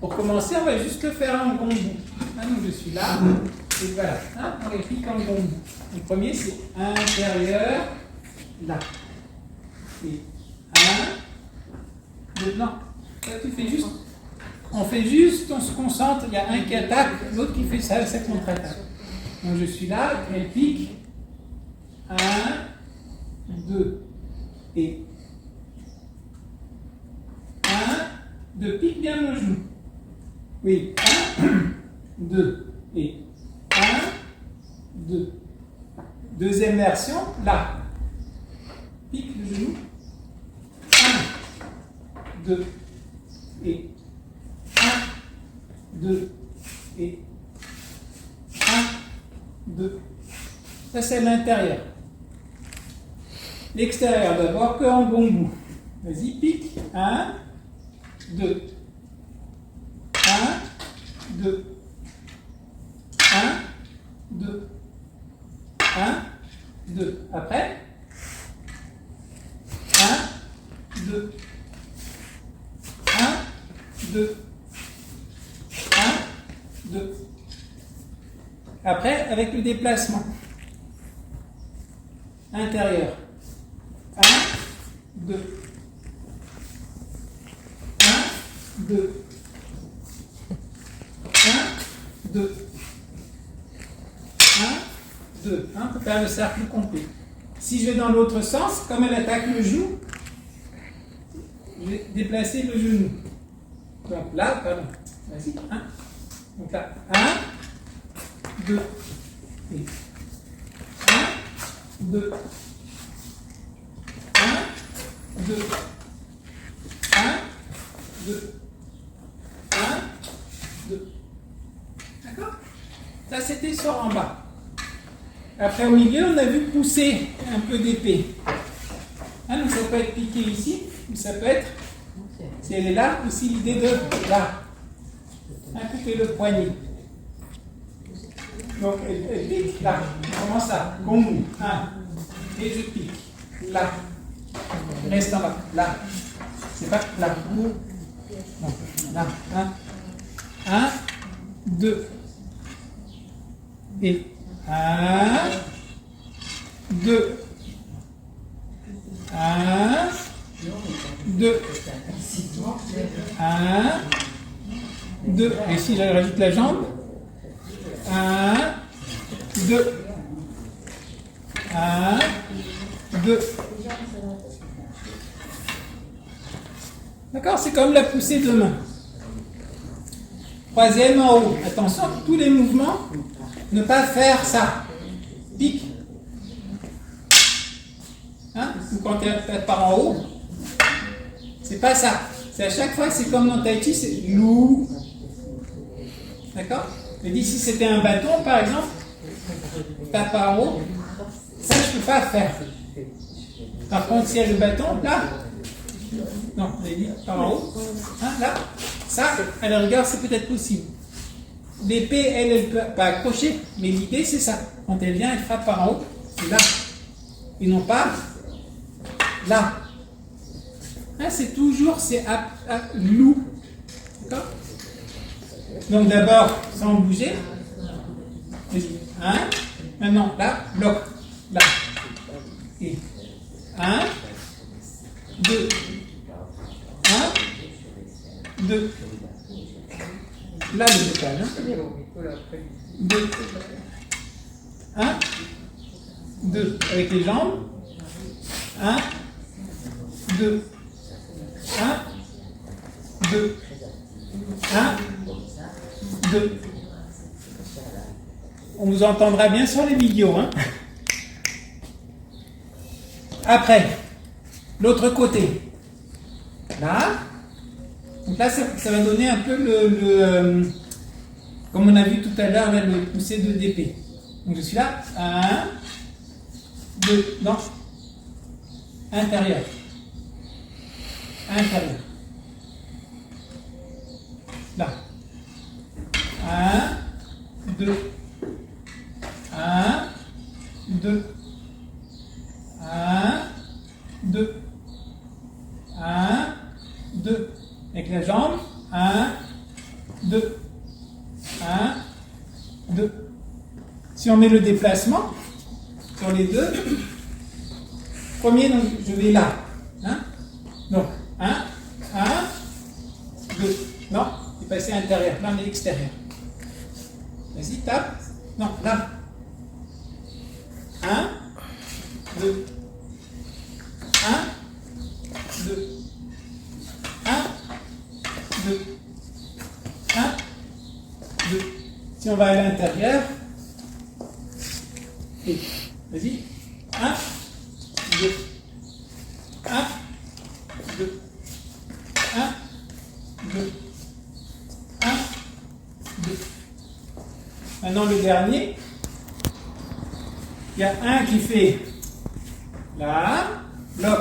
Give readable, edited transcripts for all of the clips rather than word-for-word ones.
Pour commencer, on va juste le faire en gombo. Hein, donc je suis là, et voilà. Hein, on réplique en gombo. Le premier, c'est intérieur, là. Et 1, 2, non. Ça, tu fais juste. On fait juste, on se concentre, il y a un qui attaque, l'autre qui fait ça contre-attaque. Donc je suis là, elle pique. 1, 2, et 1, 2, pique bien mon genou. Oui, 1, 2, et 1, 2. Deuxième version, là. Pique le genou. 1, 2, et 1, 2, et 1, 2. Ça, c'est l'intérieur. L'extérieur, d'abord, que en bon bout. Vas-y, pique. 1, 2. 1, 2. 1, 2. 1, 2. Après. 1, 2. 1, 2. 1, 2. Après, avec le déplacement. Intérieur. 1, 2. 1, 2. 1, 2. 1, 2. On peut faire le cercle complet. Si je vais dans l'autre sens, comme elle attaque le genou, je vais déplacer le genou. Donc là, pardon. Vas-y. 1. Donc là, 1, 2. Et 1, 2. 1, 2. 1, 2. 1, 2. D'accord? Ça, c'était sur en bas. Après, au milieu, on a vu pousser un peu d'épée. Hein, donc, ça peut être piqué ici, ou ça peut être, si elle est là, aussi l'idée de là. Hein, couper le poignet. Donc, elle pique là. Comment ça? Gombo. 1. Et je pique. Là. Reste en bas. Là. C'est pas là. Non. Là. 1. 1, 2. Et 1, 2. 1, 2. 1, 2. Et si je rajoute la jambe? 1, 2. 1, 2. D'accord? C'est comme la poussée de main. Troisième en haut. Attention, tous les mouvements, ne pas faire ça. Pique. Hein? Ou quand tu pars en haut, c'est pas ça. C'est à chaque fois, c'est comme dans Tai Chi, c'est loup. D'accord? Je dis si c'était un bâton, par exemple, tape en haut, ça je peux pas faire. Par contre, s'il y a le bâton, là, non, je dit par en haut, hein, là, ça, à la rigueur, c'est peut-être possible. L'épée, elle peut pas accrocher, mais l'idée, c'est ça. Quand elle vient, elle frappe par en haut, c'est là. Et non pas là. Hein, c'est toujours, c'est à loup. D'accord? Donc d'abord, sans bouger. Vas-y. 1. Maintenant, là, bloc. Là. Et 1, 2. 1, 2. Là, le décalage. 2. 1, 2. Avec les jambes. 1, 2. 1, 2. 1, 2. On vous entendra bien sur les vidéos. Hein. Après, l'autre côté. Là. Donc là, ça va donner un peu comme on a vu tout à l'heure, le poussé de d'épée. Donc je suis là. 1, 2. Non. Intérieur. Intérieur. Là. 1, 2. 1, 2. 1, 2. 1, 2. Avec la jambe. 1, on met le déplacement sur les deux, premier, donc, je vais là. Hein? Donc, 1, 2. Non, c'est passé intérieur. Là, on est extérieur. Vas-y, tape. Non, là. 1, 2. 1, 2. 1, 2. 1, 2. Si on va à l'intérieur, et vas-y. 1, 2. 1, 2. 1, 2. 1, 2. Maintenant le dernier, il y a un qui fait là, bloc,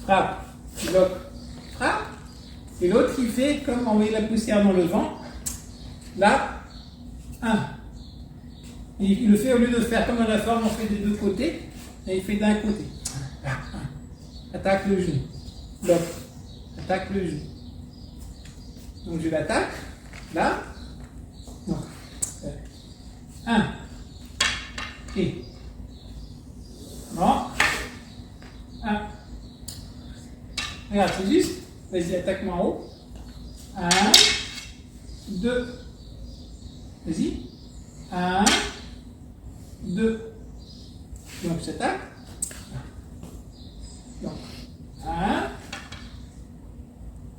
frappe, bloc, frappe, et l'autre qui fait comme envoyer la poussière dans le vent, là, 1. Et il le fait au lieu de faire comme dans la forme, on fait des deux côtés, et il fait d'un côté. Là, 1. Attaque le genou, bloc, attaque le genou. Donc je l'attaque, là, non. 1. Et. Non. 1. Regarde, c'est juste. Vas-y, attaque-moi en haut. 1. 2. Vas-y. 1. 2. Donc j'attaque. Donc 1.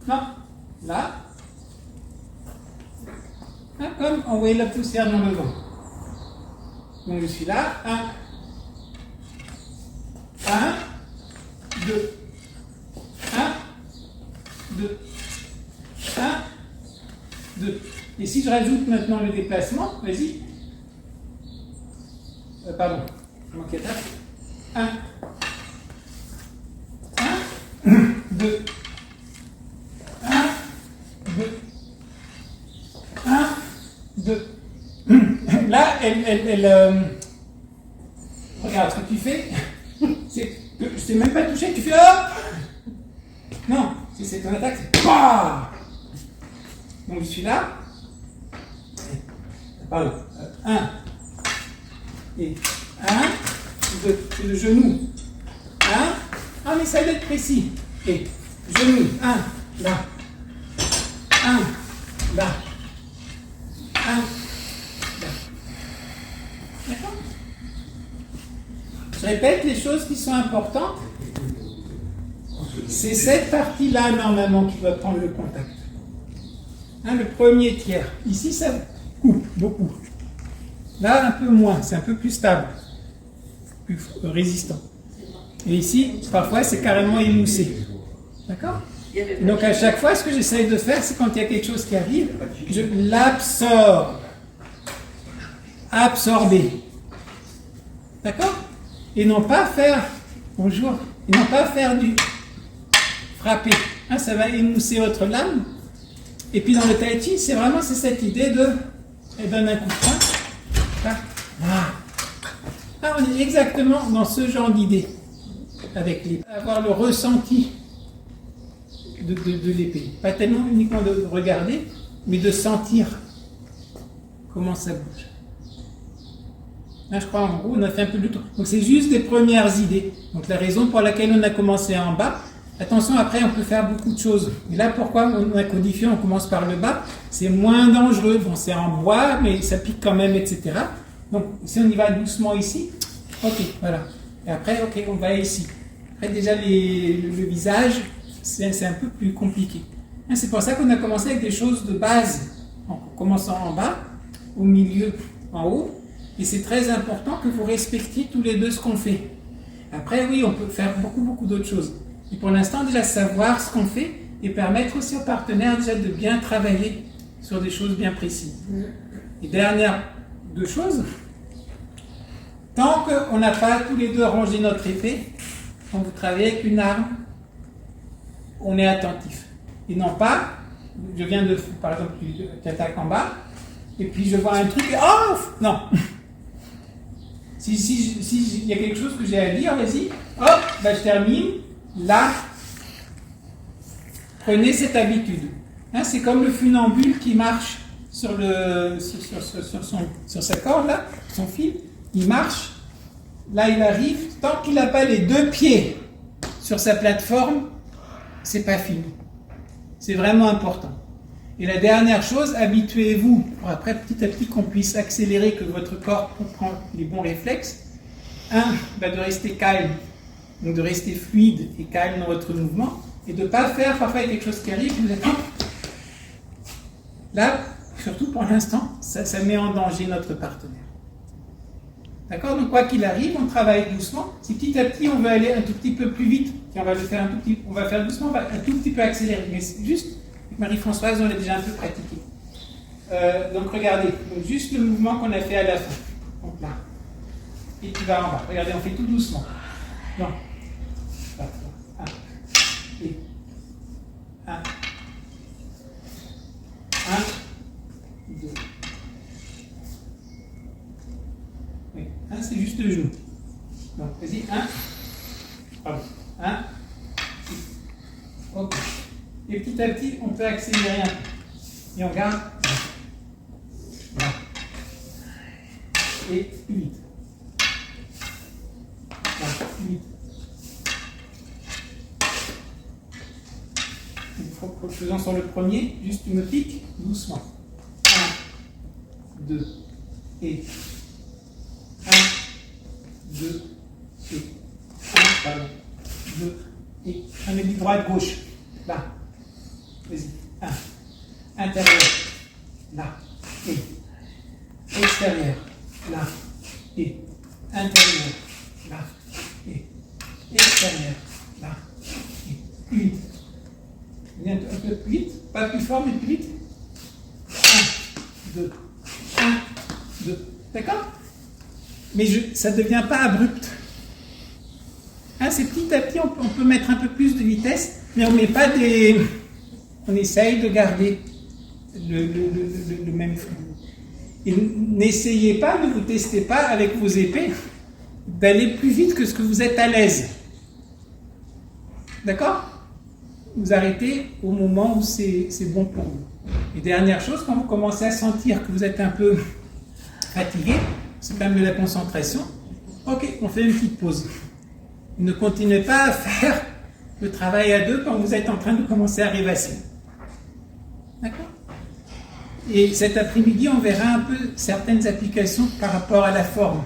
Non. Là. Comme envoyer la poussière dans le vent. Donc je suis là, 1, 1, 2, 1, 2, 1, 2. Et si je rajoute maintenant le déplacement, vas-y. Pardon, je manquais de 1, 1, 2, 1, 2, 1, 2. Là, regarde ce que tu fais. C'est que je t'ai même pas touché, tu fais hop. Non, si c'est ton attaque, c'est PAH. Donc je suis là. Pardon. 1. Et 1, 2. C'est le genou. 1. Ah, mais ça doit être précis. Et genou. 1. Là. 1. Là. 1. D'accord? Je répète les choses qui sont importantes. C'est cette partie-là, normalement, qui va prendre le contact. Hein, le premier tiers. Ici, ça coupe beaucoup. Là, un peu moins. C'est un peu plus stable. Plus résistant. Et ici, parfois, c'est carrément émoussé. D'accord? Donc, à chaque fois, ce que j'essaye de faire, c'est quand il y a quelque chose qui arrive, je l'absorbe. Absorber. D'accord? Et non pas faire, bonjour, et non pas faire du frapper. Hein, ça va émousser votre lame. Et puis dans le tai chi, c'est cette idée de, elle donne un coup de poing. Ah, on est exactement dans ce genre d'idée. Avec l'épée. Avoir le ressenti de l'épée. Pas tellement uniquement de regarder, mais de sentir comment ça bouge. Là, je crois, en gros, on a fait un peu de tout. Donc, c'est juste des premières idées. Donc, la raison pour laquelle on a commencé en bas. Attention, après, on peut faire beaucoup de choses. Et là, pourquoi on a codifié, on commence par le bas? C'est moins dangereux. Bon, c'est en bois, mais ça pique quand même, etc. Donc, si on y va doucement ici, ok, voilà. Et après, ok, on va ici. Après, déjà, le visage, c'est un peu plus compliqué. Hein, c'est pour ça qu'on a commencé avec des choses de base. En commençant en bas, au milieu, en haut. Et c'est très important que vous respectiez tous les deux ce qu'on fait. Après, oui, on peut faire beaucoup d'autres choses. Et pour l'instant, déjà savoir ce qu'on fait et permettre aussi aux partenaires déjà de bien travailler sur des choses bien précises. Et dernière deux choses, tant qu'on n'a pas tous les deux rangé notre épée, quand vous travaillez avec une arme, on est attentif. Et non pas, je viens de, par exemple, tu attaques en bas, et puis je vois un truc, et oh non. Si il y a quelque chose que j'ai à dire, vas-y, hop, je termine. Là, prenez cette habitude. Hein, c'est comme le funambule qui marche sur sa corde, là, son fil. il marche, là il arrive, tant qu'il n'a pas les deux pieds sur sa plateforme, c'est pas fini. C'est vraiment important. Et la dernière chose, habituez-vous, pour après petit à petit qu'on puisse accélérer, que votre corps comprend les bons réflexes. De rester calme, donc de rester fluide et calme dans votre mouvement, et de ne pas faire parfois quelque chose qui arrive, vous êtes là, surtout pour l'instant, ça met en danger notre partenaire. D'accord? Donc quoi qu'il arrive, on travaille doucement. Si petit à petit on veut aller un tout petit peu plus vite, on va le faire on va faire doucement, on va un tout petit peu accélérer. Mais c'est juste, avec Marie-Françoise, on l'a déjà un peu pratiqué. Donc regardez, donc juste le mouvement qu'on a fait à la fin. Donc là. Et tu vas en bas. Regardez, on fait tout doucement. Non. Là, 1. Et 1. 1. 2. Oui, 1 c'est juste le genou. Donc, vas-y, 1. Pardon. 1. Ok. Et petit à petit, on peut accélérer un peu. Et on garde. Là. Et plus vite. Là, plus vite. Faisons sur le premier, juste tu me piques doucement. 1, 2, et 1, 2, et 1, pardon, 2, et un ailier droite-gauche. Là. Vas-y. 1. Intérieur. Là. Et. Extérieur. Là. Et. Intérieur. Là. Et. Extérieur. Là. Et. Plus vite. Un peu plus vite. Pas plus fort, mais plus vite. 1, 2. 1, 2. D'accord? Mais ça ne devient pas abrupt. C'est petit à petit, on peut mettre un peu plus de vitesse, mais on met pas des... On essaye de garder le même flux. Et n'essayez pas, ne vous testez pas avec vos épées d'aller plus vite que ce que vous êtes à l'aise. D'accord? Vous arrêtez au moment où c'est bon pour vous. Et dernière chose, quand vous commencez à sentir que vous êtes un peu fatigué, c'est quand même de la concentration, ok, on fait une petite pause. Ne continuez pas à faire le travail à deux quand vous êtes en train de commencer à rêvasser. D'accord? Et cet après-midi, on verra un peu certaines applications par rapport à la forme,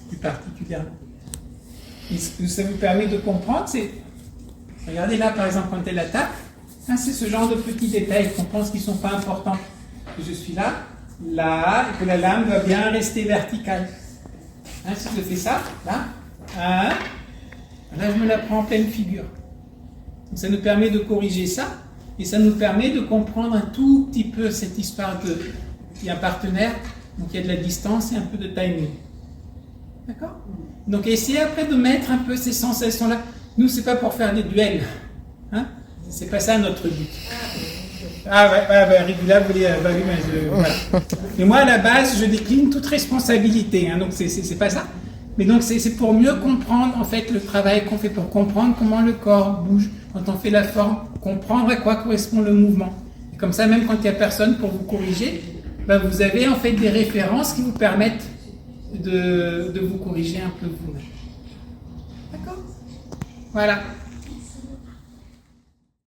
plus particulièrement. Et ce que ça vous permet de comprendre, c'est, regardez là par exemple quand elle attaque, c'est ce genre de petits détails qu'on pense qu'ils ne sont pas importants. Que je suis là, là, et que la lame va bien rester verticale. Si je fais ça, là, là je me la prends en pleine figure. Donc ça nous permet de corriger ça, et ça nous permet de comprendre un tout petit peu cette histoire qu'il y a un partenaire, donc il y a de la distance et un peu de timing. D'accord? Donc essayez après de mettre un peu ces sensations-là. Nous, c'est pas pour faire des duels. C'est pas ça notre but. Rigula voulait... voilà. Mais moi, à la base, je décline toute responsabilité. Donc c'est pas ça. Mais donc c'est pour mieux comprendre en fait le travail qu'on fait, pour comprendre comment le corps bouge quand on fait la forme, comprendre à quoi correspond le mouvement. Et comme ça, même quand il n'y a personne pour vous corriger, vous avez en fait des références qui vous permettent de vous corriger un peu vous-même. D'accord? Voilà.